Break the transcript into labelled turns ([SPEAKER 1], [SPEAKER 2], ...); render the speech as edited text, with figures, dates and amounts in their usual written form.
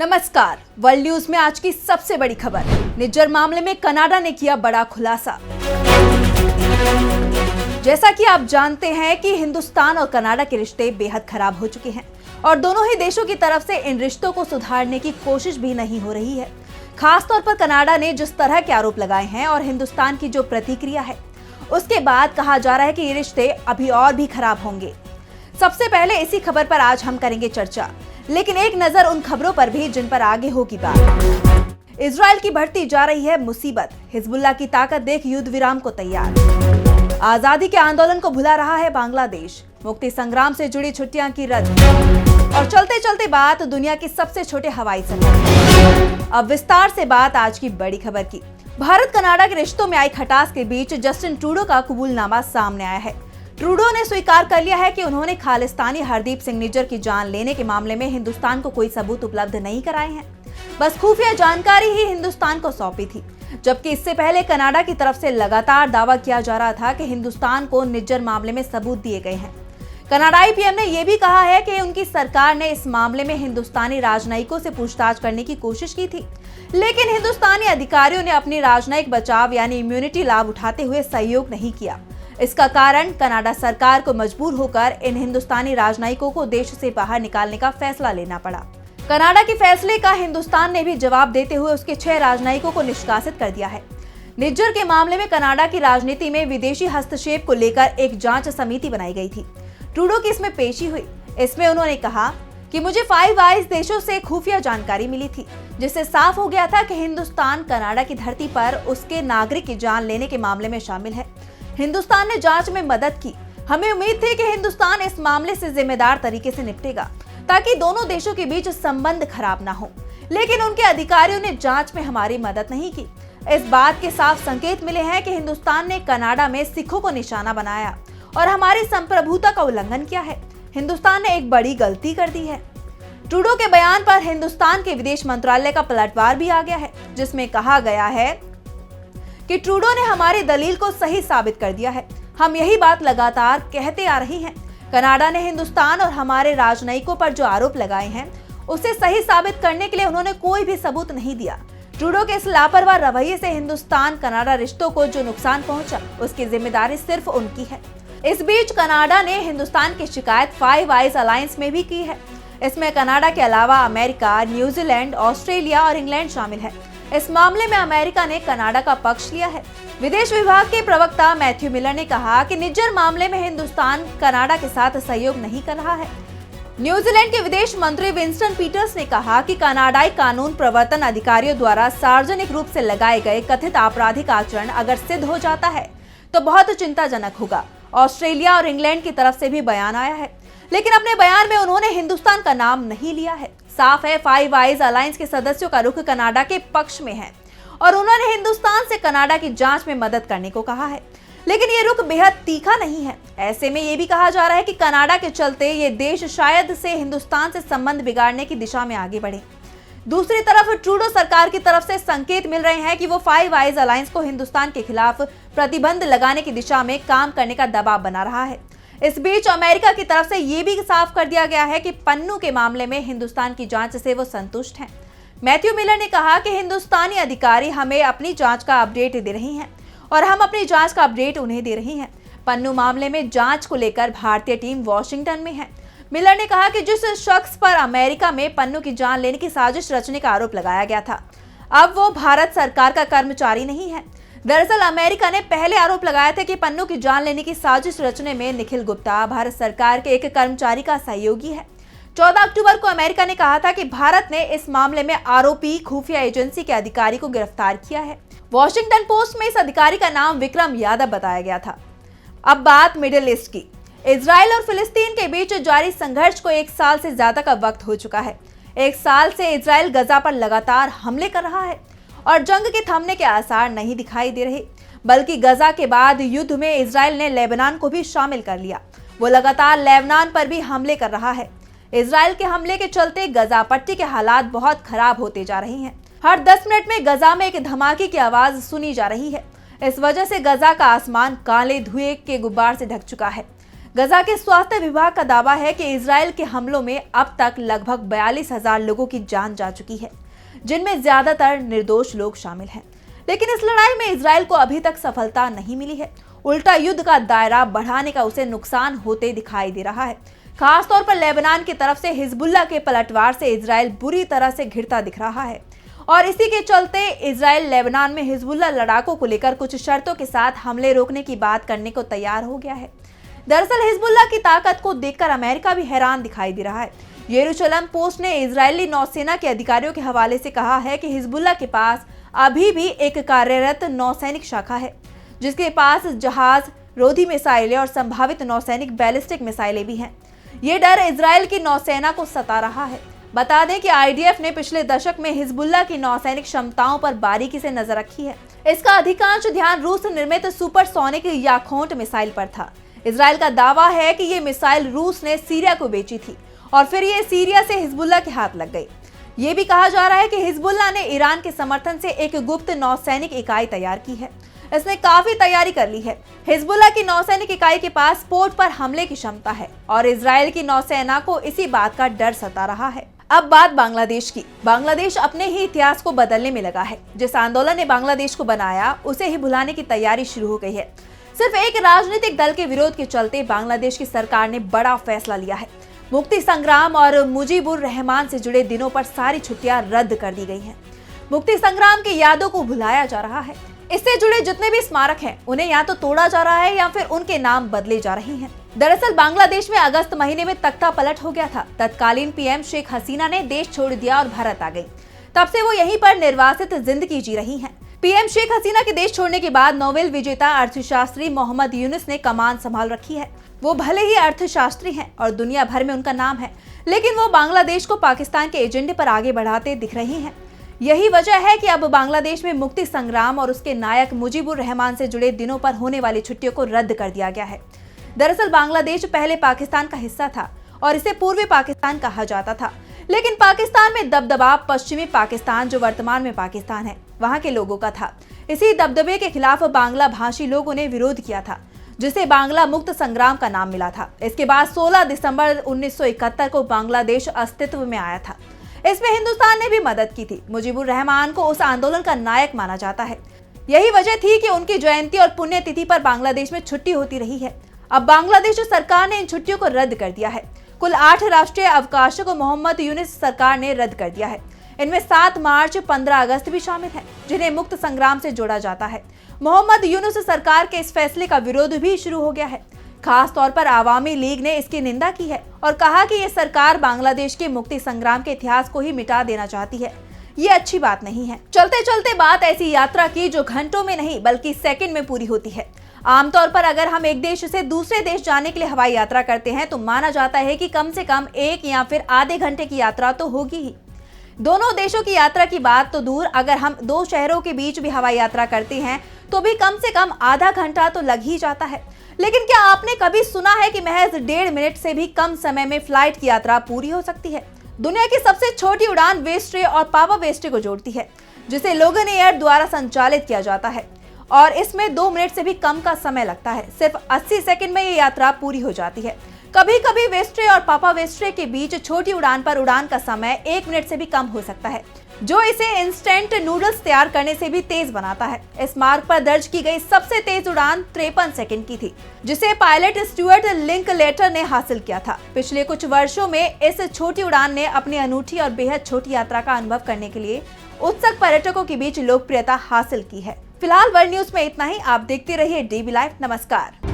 [SPEAKER 1] नमस्कार, world news में आज की सबसे बड़ी खबर। निज्जर मामले में कनाडा ने किया बड़ा खुलासा। जैसा कि आप जानते हैं कि हिंदुस्तान और कनाडा के रिश्ते बेहद खराब हो चुके हैं और दोनों ही देशों की तरफ से इन रिश्तों को सुधारने की कोशिश भी नहीं हो रही है। खासतौर पर कनाडा ने जिस तरह के आरोप लगाए हैं और हिंदुस्तान की जो प्रतिक्रिया है, उसके बाद कहा जा रहा है कि ये रिश्ते अभी और भी खराब होंगे। सबसे पहले इसी खबर पर आज हम करेंगे चर्चा, लेकिन एक नजर उन खबरों पर भी जिन पर आगे होगी बात। इजराइल की बढ़ती जा रही है मुसीबत, हिजबुल्लाह की ताकत देख युद्ध विराम को तैयार। आजादी के आंदोलन को भुला रहा है बांग्लादेश, मुक्ति संग्राम से जुड़ी छुट्टियां की रद्द। और चलते चलते बात दुनिया के सबसे छोटे हवाई सफर। अब विस्तार से बात आज की बड़ी खबर की। भारत कनाडा के रिश्तों में आई खटास के बीच जस्टिन ट्रूडो का कबूलनामा सामने आया है। ट्रूडो ने स्वीकार कर लिया है कि उन्होंने खालिस्तानी हरदीप सिंह निज्जर की जान लेने के मामले में हिंदुस्तान को कोई सबूत उपलब्ध नहीं कराए हैं, बस खुफिया जानकारी ही हिंदुस्तान को सौंपी थी। जबकि इससे पहले कनाडा की तरफ से लगातार दावा किया जा रहा था कि हिंदुस्तान को निज्जर मामले में सबूत दिए गए हैं। कनाडाई पीएम ने यह भी कहा है कि उनकी सरकार ने इस मामले में हिंदुस्तानी राजनयिकों से पूछताछ करने की कोशिश की थी, लेकिन हिंदुस्तानी अधिकारियों ने अपनी राजनयिक बचाव यानी इम्यूनिटी लाभ उठाते हुए सहयोग नहीं किया। इसका कारण कनाडा सरकार को मजबूर होकर इन हिंदुस्तानी राजनयिकों को देश से बाहर निकालने का फैसला लेना पड़ा। कनाडा के फैसले का हिंदुस्तान ने भी जवाब देते हुए उसके 6 राजनयिकों को निष्कासित कर दिया है। निज्जर के मामले में कनाडा की राजनीति में विदेशी हस्तक्षेप को लेकर एक जांच समिति बनाई गई थी। ट्रूडो की इसमें पेशी हुई। इसमें उन्होंने कहा कि मुझे 5 आइज देशों से खुफिया जानकारी मिली थी, जिससे साफ हो गया था कि हिंदुस्तान कनाडा की धरती पर उसके नागरिक की जान लेने के मामले में शामिल है। हिंदुस्तान ने जांच में मदद की। हमें उम्मीद थी कि हिंदुस्तान इस मामले से जिम्मेदार तरीके से निपटेगा ताकि दोनों देशों के बीच संबंध खराब ना हो, लेकिन उनके अधिकारियों ने जांच में हमारी मदद नहीं की। इस बात के साफ संकेत मिले हैं कि हिंदुस्तान ने कनाडा में सिखों को निशाना बनाया और हमारी संप्रभुता का उल्लंघन किया है। हिंदुस्तान ने एक बड़ी गलती कर दी है। ट्रूडो के बयान पर हिंदुस्तान के विदेश मंत्रालय का पलटवार भी आ गया है, जिसमें कहा गया है कि ट्रूडो ने हमारी दलील को सही साबित कर दिया है। हम यही बात लगातार कहते आ रही हैं। कनाडा ने हिंदुस्तान और हमारे राजनयिकों पर जो आरोप लगाए हैं, उसे सही साबित करने के लिए उन्होंने कोई भी सबूत नहीं दिया। ट्रूडो के इस लापरवाह रवैये से हिंदुस्तान कनाडा रिश्तों को जो नुकसान पहुंचा, उसकी जिम्मेदारी सिर्फ उनकी है। इस बीच कनाडा ने हिंदुस्तान की शिकायत 5 आइज अलायंस में भी की है। इसमें कनाडा के अलावा अमेरिका, न्यूजीलैंड, ऑस्ट्रेलिया और इंग्लैंड शामिल है। इस मामले में अमेरिका ने कनाडा का पक्ष लिया है। विदेश विभाग के प्रवक्ता मैथ्यू मिलर ने कहा कि निज्जर मामले में हिंदुस्तान कनाडा के साथ सहयोग नहीं कर रहा है। न्यूजीलैंड के विदेश मंत्री विंस्टन पीटर्स ने कहा कि कनाडाई कानून प्रवर्तन अधिकारियों द्वारा सार्वजनिक रूप से लगाए गए कथित आपराधिक आचरण अगर सिद्ध हो जाता है तो बहुत चिंताजनक होगा। ऑस्ट्रेलिया और इंग्लैंड की तरफ से भी बयान आया है, लेकिन अपने बयान में उन्होंने हिंदुस्तान का नाम नहीं लिया है। साफ है, 5 आइज अलायंस के सदस्यों का रुख कनाडा के पक्ष में है और उन्होंने हिंदुस्तान से कनाडा की जांच में मदद करने को कहा है, लेकिन ये रुख बेहद तीखा नहीं है। ऐसे में ये भी कहा जा रहा है कि कनाडा के चलते ये देश शायद से हिंदुस्तान से संबंध बिगाड़ने की दिशा में आगे बढ़े। दूसरी तरफ ट्रूडो सरकार की तरफ से संकेत मिल रहे हैं कि वो 5 आइज अलायंस को हिंदुस्तान के खिलाफ प्रतिबंध लगाने की दिशा में काम करने का दबाव बना रहा है। इस बीच अमेरिका की तरफ से ये भी साफ कर दिया गया है कि पन्नू के मामले में हिंदुस्तान की जांच से वो संतुष्ट हैं। मैथ्यू मिलर ने कहा कि हिंदुस्तानी अधिकारी हमें अपनी जांच का अपडेट दे रही हैं और हम अपनी जांच का अपडेट उन्हें दे रही हैं। पन्नू मामले में जांच को लेकर भारतीय टीम वॉशिंगटन में है। मिलर ने कहा कि जिस शख्स पर अमेरिका में पन्नू की जान लेने की साजिश रचने का आरोप लगाया गया था, अब वो भारत सरकार का कर्मचारी नहीं है। दरअसल अमेरिका ने पहले आरोप लगाया था कि पन्नू की जान लेने की साजिश रचने में निखिल गुप्ता भारत सरकार के एक कर्मचारी का सहयोगी है। 14 अक्टूबर को अमेरिका ने कहा था कि भारत ने इस मामले में आरोपी खुफिया एजेंसी के अधिकारी को गिरफ्तार किया है। वॉशिंगटन पोस्ट में इस अधिकारी का नाम विक्रम यादव बताया गया था। अब बात मिडिल ईस्ट की। इजराइल और फिलिस्तीन के बीच जारी संघर्ष को 1 साल से ज्यादा का वक्त हो चुका है। 1 साल से इजराइल गजा पर लगातार हमले कर रहा है और जंग के थमने के आसार नहीं दिखाई दे रहे, बल्कि गजा के बाद युद्ध में इजराइल ने लेबनान को भी शामिल कर लिया। वो लगातार लेबनान पर भी हमले कर रहा है। इजराइल के हमले के चलते गजा पट्टी के हालात बहुत खराब होते जा रहे हैं। हर 10 मिनट में गजा में एक धमाके की आवाज सुनी जा रही है। इस वजह से गजा का आसमान काले धुएं के गुब्बार से ढक चुका है। गजा के स्वास्थ्य विभाग का दावा है कि इजराइल के हमलों में अब तक लगभग 42,000 लोगों की जान जा चुकी है, जिनमें ज्यादातर निर्दोष लोग शामिल हैं। लेकिन इस लड़ाई में इजराइल को अभी तक सफलता नहीं मिली है। उल्टा युद्ध का दायरा बढ़ाने का उसे नुकसान होते दिखाई दे रहा है। खास तौर पर लेबनान की तरफ से हिजबुल्लाह के पलटवार से इजराइल बुरी तरह से घिरता दिख रहा है और इसी के चलते इजराइल लेबनान में हिजबुल्लाह लड़ाकों को लेकर कुछ शर्तों के साथ हमले रोकने की बात करने को तैयार हो गया है। दरअसल हिजबुल्लाह की ताकत को देखकर अमेरिका भी हैरान दिखाई दे रहा है। यरूशलेम पोस्ट ने इजरायली नौसेना के अधिकारियों के हवाले से कहा है कि हिजबुल्लाह के पास अभी भी एक कार्यरत नौसैनिक शाखा है, जिसके पास जहाज रोधी मिसाइलें और संभावित नौसैनिक बैलिस्टिक मिसाइलें भी हैं। ये डर इजराइल की नौसेना को सता रहा है। बता दें कि आईडीएफ ने पिछले दशक में हिजबुल्लाह की नौसैनिक क्षमताओं पर बारीकी से नजर रखी है। इसका अधिकांश ध्यान रूस निर्मित सुपरसोनिक याखोंट मिसाइल पर था। इजराइल का दावा है कि ये मिसाइल रूस ने सीरिया को बेची थी और फिर ये सीरिया से हिजबुल्लाह के हाथ लग गई। ये भी कहा जा रहा है कि हिजबुल्लाह ने ईरान के समर्थन से एक गुप्त नौसैनिक इकाई तैयार की है। इसने काफी तैयारी कर ली है। हिजबुल्लाह की नौसैनिक इकाई के पास पोर्ट पर हमले की क्षमता है और इजराइल की नौसेना को इसी बात का डर सता रहा है। अब बात बांग्लादेश की। बांग्लादेश अपने ही इतिहास को बदलने में लगा है। जिस आंदोलन ने बांग्लादेश को बनाया, उसे ही भुलाने की तैयारी शुरू हो गई है। सिर्फ एक राजनीतिक दल के विरोध के चलते बांग्लादेश की सरकार ने बड़ा फैसला लिया है। मुक्ति संग्राम और मुजीबुर रहमान से जुड़े दिनों पर सारी छुट्टियां रद्द कर दी गई हैं। मुक्ति संग्राम की यादों को भुलाया जा रहा है। इससे जुड़े जितने भी स्मारक हैं, उन्हें या तो तोड़ा जा रहा है या फिर उनके नाम बदले जा रहे हैं। दरअसल बांग्लादेश में अगस्त महीने में तख्ता पलट हो गया था। तत्कालीन पीएम शेख हसीना ने देश छोड़ दिया और भारत आ गई। तब से वो यहीं पर निर्वासित जिंदगी जी रही हैं। पीएम शेख हसीना के देश छोड़ने के बाद नोबेल विजेता अर्थशास्त्री मोहम्मद यूनुस ने कमान संभाल रखी है। वो भले ही अर्थशास्त्री हैं और दुनिया भर में उनका नाम है, लेकिन वो बांग्लादेश को पाकिस्तान के एजेंडे पर आगे बढ़ाते दिख रही हैं। यही वजह है कि अब बांग्लादेश में मुक्ति संग्राम और उसके नायक मुजीबुर रहमान से जुड़े दिनों पर होने वाली छुट्टियों को रद्द कर दिया गया है। दरअसल बांग्लादेश पहले पाकिस्तान का हिस्सा था और इसे पूर्वी पाकिस्तान कहा जाता था, लेकिन पाकिस्तान में दबदबा पश्चिमी पाकिस्तान, जो वर्तमान में पाकिस्तान है, वहां के लोगों का था। इसी दबदबे के खिलाफ बांग्ला भाषी लोगों ने विरोध किया था, जिसे बांग्ला मुक्त संग्राम का नाम मिला था। इसके बाद 16 दिसंबर 1971 को बांग्लादेश अस्तित्व में आया था। इसमें हिंदुस्तान ने भी मदद की थी। मुजीबुर रहमान को उस आंदोलन का नायक माना जाता है। यही वजह थी कि उनकी जयंती और पुण्यतिथि पर बांग्लादेश में छुट्टी होती रही है। अब बांग्लादेश सरकार ने इन छुट्टियों को रद्द कर दिया है। कुल 8 राष्ट्रीय अवकाशों को मोहम्मद यूनुस सरकार ने रद्द कर दिया है। इनमें 7 मार्च, 15 अगस्त भी शामिल हैं, जिन्हें मुक्त संग्राम से जोड़ा जाता है। मोहम्मद यूनुस सरकार के इस फैसले का विरोध भी शुरू हो गया है। खास तौर पर आवामी लीग ने इसकी निंदा की है और कहा कि ये सरकार बांग्लादेश के मुक्ति संग्राम के इतिहास को ही मिटा देना चाहती है। ये अच्छी बात नहीं है। चलते चलते बात ऐसी यात्रा की जो घंटों में नहीं बल्कि सेकंड में पूरी होती है। आमतौर पर अगर हम एक देश से दूसरे देश जाने के लिए हवाई यात्रा करते हैं तो माना जाता है कि कम से कम 1 या फिर आधे घंटे की यात्रा तो होगी ही। दोनों देशों की यात्रा की बात तो दूर, अगर हम 2 शहरों के बीच भी हवाई यात्रा करते हैं तो भी कम से कम आधा घंटा तो लग ही जाता है। लेकिन क्या आपने कभी सुना है कि महज 1.5 मिनट से भी कम समय में फ्लाइट की यात्रा पूरी हो सकती है? दुनिया की सबसे छोटी उड़ान वेस्ट्रे और पावा वेस्ट्रे को जोड़ती है, जिसे लोगन एयर द्वारा संचालित किया जाता है और इसमें 2 मिनट से भी कम का समय लगता है। सिर्फ 80 सेकंड में ये यात्रा पूरी हो जाती है। कभी कभी वेस्ट्रे और पापा वेस्ट्रे के बीच छोटी उड़ान पर उड़ान का समय 1 मिनट से भी कम हो सकता है, जो इसे इंस्टेंट नूडल्स तैयार करने से भी तेज बनाता है। इस मार्ग पर दर्ज की गई सबसे तेज उड़ान 53 सेकंड की थी, जिसे पायलट स्टुअर्ट लिंकलेटर ने हासिल किया था। पिछले कुछ वर्षों में इस छोटी उड़ान ने अपनी अनूठी और बेहद छोटी यात्रा का अनुभव करने के लिए उत्सुक पर्यटकों के बीच लोकप्रियता हासिल की है। फिलहाल वर्ल्ड न्यूज में इतना ही। आप देखते रहिए DB लाइव। नमस्कार।